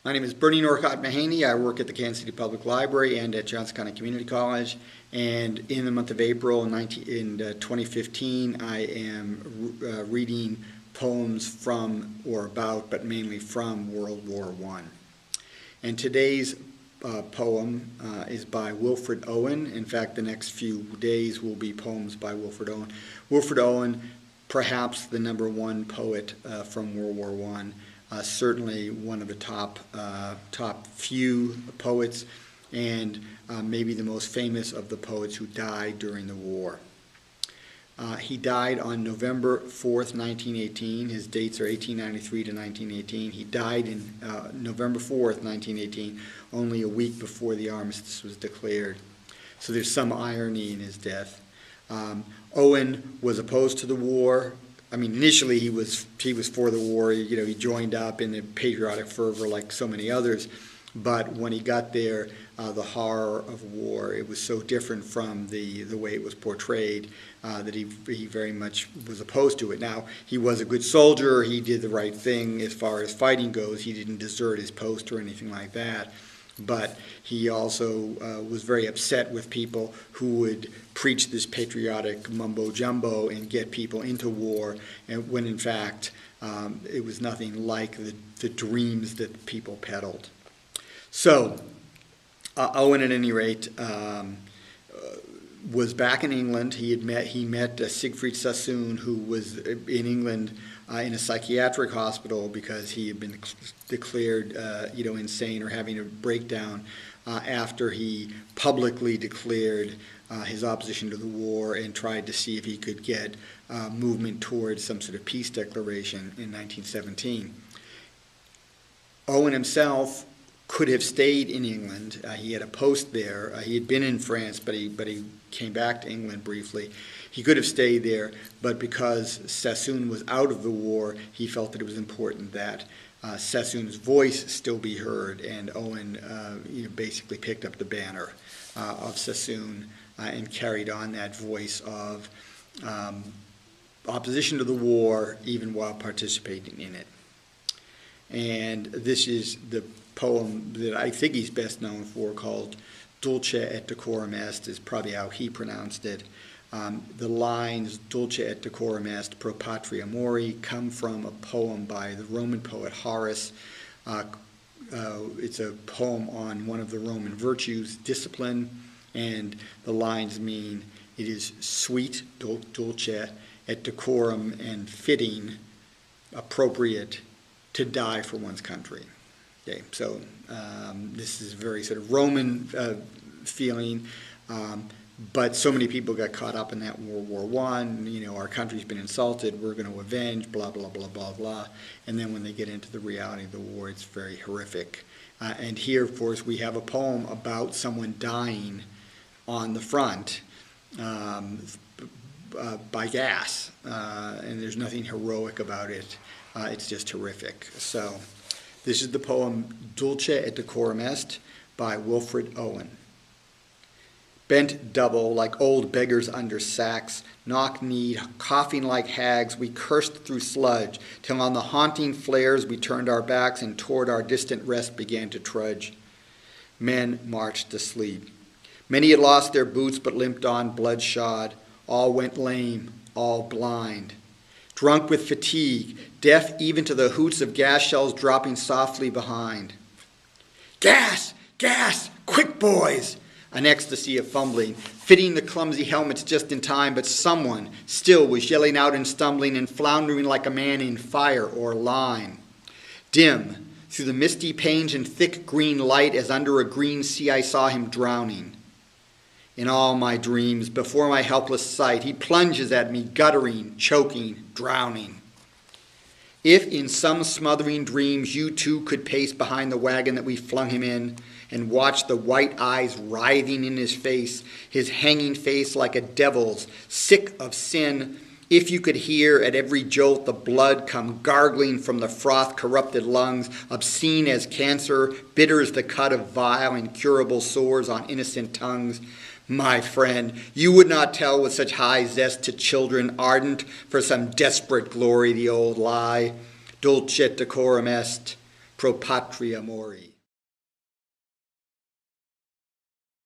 My name is Bernie Norcott Mahany. I work at the Kansas City Public Library and at Johnson County Community College. And in the month of April in 2015, I am reading poems from or about, but mainly from World War I. And today's poem is by Wilfred Owen. In fact, the next few days will be poems by Wilfred Owen. Wilfred Owen, perhaps the #1 poet from World War I. Certainly one of the top few poets, and maybe the most famous of the poets who died during the war. He died on November 4th, 1918. His dates are 1893 to 1918. He died in November 4th, 1918, only a week before the armistice was declared. So there's some irony in his death. Owen was opposed to the war. I mean, initially he was for the war. You know, he joined up in the patriotic fervor like so many others. But when he got there, the horror of war, it was so different from the way it was portrayed that he very much was opposed to it. Now, he was a good soldier. He did the right thing as far as fighting goes. He didn't desert his post or anything like that. But he also was very upset with people who would preach this patriotic mumbo-jumbo and get people into war, and when in fact it was nothing like the dreams that people peddled. So Owen, at any rate, was back in England. He met Siegfried Sassoon, who was in England in a psychiatric hospital because he had been declared insane or having a breakdown after he publicly declared his opposition to the war and tried to see if he could get movement towards some sort of peace declaration in 1917. Owen himself could have stayed in England. He had a post there. He had been in France, but he came back to England briefly. He could have stayed there, but because Sassoon was out of the war, he felt that it was important that Sassoon's voice still be heard, and Owen basically picked up the banner of Sassoon and carried on that voice of opposition to the war, even while participating in it. And this is the poem that I think he's best known for, called Dulce et Decorum Est, is probably how he pronounced it. The lines Dulce et Decorum Est pro patria mori come from a poem by the Roman poet Horace. It's a poem on one of the Roman virtues, discipline, and the lines mean it is sweet, dulce, et decorum, and fitting, appropriate, to die for one's country. Okay, so this is a very sort of Roman feeling, but so many people got caught up in that World War I. Our country's been insulted, we're going to avenge, blah, blah, blah, blah, blah. And then when they get into the reality of the war, it's very horrific. And here, of course, we have a poem about someone dying on the front by gas, and there's nothing heroic about it. It's just horrific. So this is the poem Dulce et Decorum Est by Wilfred Owen. Bent double like old beggars under sacks, knock-kneed, coughing like hags, we cursed through sludge, till on the haunting flares we turned our backs and toward our distant rest began to trudge. Men marched to sleep. Many had lost their boots but limped on bloodshod. All went lame, all blind. Drunk with fatigue, deaf even to the hoots of gas shells dropping softly behind. Gas! Gas! Quick, boys! An ecstasy of fumbling, fitting the clumsy helmets just in time, but someone still was yelling out and stumbling and floundering like a man in fire or lime. Dim, through the misty panes and thick green light, as under a green sea I saw him drowning. In all my dreams, before my helpless sight, he plunges at me, guttering, choking, drowning. If in some smothering dreams you too could pace behind the wagon that we flung him in and watch the white eyes writhing in his hanging face like a devil's, sick of sin, if you could hear at every jolt the blood come gargling from the froth-corrupted lungs, obscene as cancer, bitter as the cut of vile, incurable sores on innocent tongues, my friend, you would not tell with such high zest to children ardent for some desperate glory the old lie, dulce et decorum est, pro patria mori.